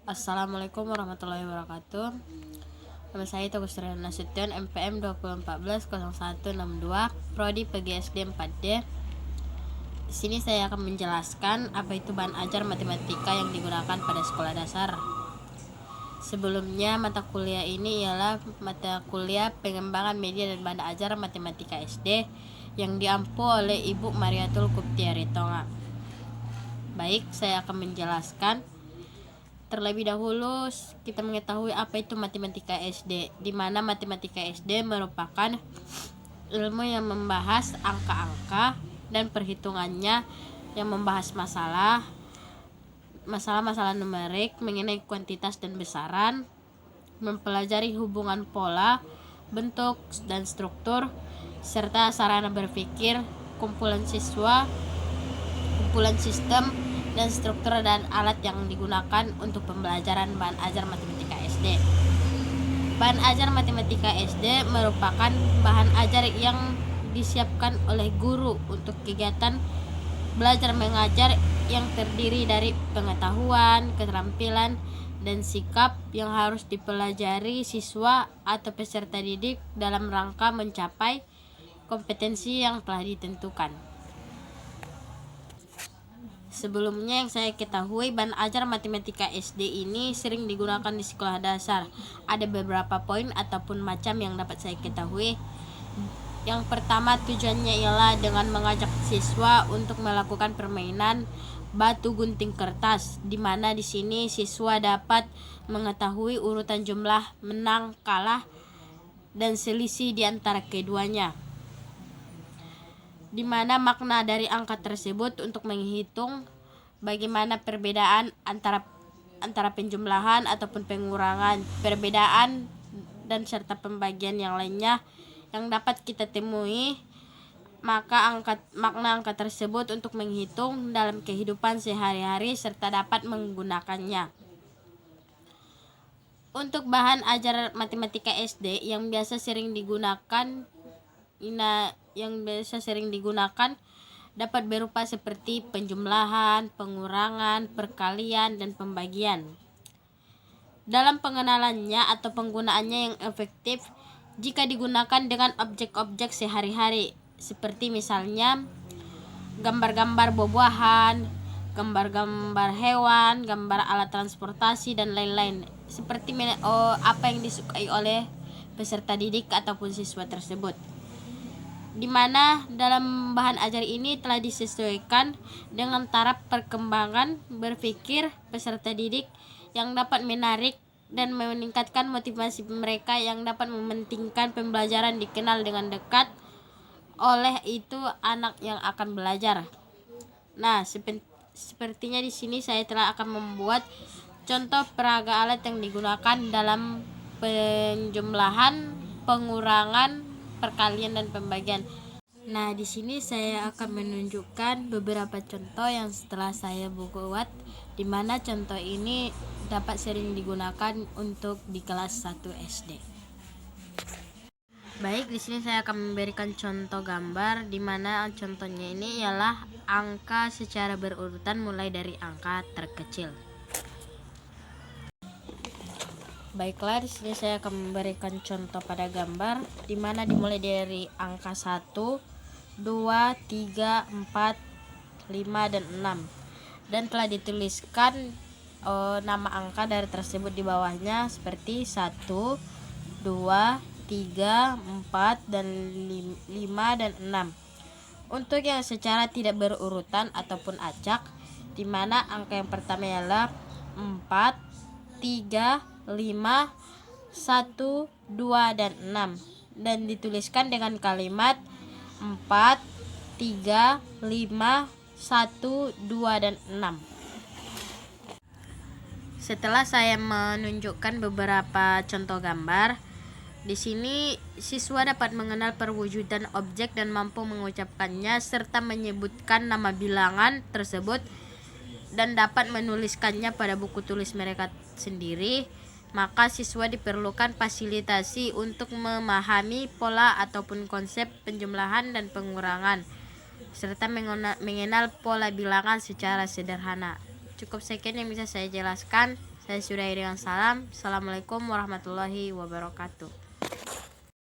Assalamualaikum warahmatullahi wabarakatuh. Nama saya Teguh Sriana Nasution, MPM 2014-0162, Prodi PGSD 4D. Di sini saya akan menjelaskan apa itu bahan ajar matematika yang digunakan pada sekolah dasar. Sebelumnya, mata kuliah ini ialah mata kuliah pengembangan media dan bahan ajar matematika SD yang diampu oleh Ibu Mariatul Kuptiaritonga. Baik, saya akan menjelaskan. Terlebih dahulu kita mengetahui apa itu matematika SD, di mana matematika SD merupakan ilmu yang membahas angka-angka dan perhitungannya, yang membahas masalah-masalah numerik mengenai kuantitas dan besaran, mempelajari hubungan pola, bentuk dan struktur, serta sarana berpikir, kumpulan siswa, kumpulan sistem, dan struktur dan alat yang digunakan untuk pembelajaran bahan ajar matematika SD. Bahan ajar matematika SD merupakan bahan ajar yang disiapkan oleh guru untuk kegiatan belajar mengajar yang terdiri dari pengetahuan, keterampilan, dan sikap yang harus dipelajari siswa atau peserta didik dalam rangka mencapai kompetensi yang telah ditentukan. Sebelumnya yang saya ketahui, bahan ajar matematika SD ini sering digunakan di sekolah dasar. Ada beberapa poin ataupun macam yang dapat saya ketahui. Yang pertama, tujuannya ialah dengan mengajak siswa untuk melakukan permainan batu gunting kertas, di mana di sini siswa dapat mengetahui urutan jumlah menang, kalah, dan selisih di antara keduanya, di mana makna dari angka tersebut untuk menghitung bagaimana perbedaan antara penjumlahan ataupun pengurangan, perbedaan dan serta pembagian yang lainnya yang dapat kita temui. Maka makna angka tersebut untuk menghitung dalam kehidupan sehari-hari serta dapat menggunakannya. Untuk bahan ajar matematika SD yang biasa sering digunakan dapat berupa seperti penjumlahan, pengurangan, perkalian, dan pembagian. Dalam pengenalannya atau penggunaannya yang efektif jika digunakan dengan objek-objek sehari-hari, seperti misalnya gambar-gambar buah-buahan, gambar-gambar hewan, gambar alat transportasi, dan lain-lain, seperti apa yang disukai oleh peserta didik ataupun siswa tersebut, di mana dalam bahan ajar ini telah disesuaikan dengan taraf perkembangan berpikir peserta didik yang dapat menarik dan meningkatkan motivasi mereka, yang dapat mementingkan pembelajaran dikenal dengan dekat oleh itu anak yang akan belajar. Nah, sepertinya di sini saya telah akan membuat contoh peraga alat yang digunakan dalam penjumlahan, pengurangan, perkalian, dan pembagian. Nah, di sini saya akan menunjukkan beberapa contoh yang setelah saya buat, di mana contoh ini dapat sering digunakan untuk di kelas 1 SD. Baik, di sini saya akan memberikan contoh gambar, di mana contohnya ini ialah angka secara berurutan mulai dari angka terkecil. Baiklah, di sini saya akan memberikan contoh pada gambar, di mana dimulai dari angka 1, 2, 3, 4, 5, dan 6. Dan telah dituliskan nama angka dari tersebut di bawahnya seperti 1, 2, 3, 4, dan 5, dan 6. Untuk yang secara tidak berurutan ataupun acak, di mana angka yang pertama ialah 4, 3, 5, 1, 2, dan 6, dan dituliskan dengan kalimat 4, 3, 5, 1, 2, dan 6. Setelah saya menunjukkan beberapa contoh gambar, di sini siswa dapat mengenal perwujudan objek dan mampu mengucapkannya serta menyebutkan nama bilangan tersebut dan dapat menuliskannya pada buku tulis mereka sendiri. Maka siswa diperlukan fasilitasi untuk memahami pola ataupun konsep penjumlahan dan pengurangan, serta mengenal pola bilangan secara sederhana. Cukup sekian yang bisa saya jelaskan. Saya sudahi dengan salam. Assalamualaikum warahmatullahi wabarakatuh.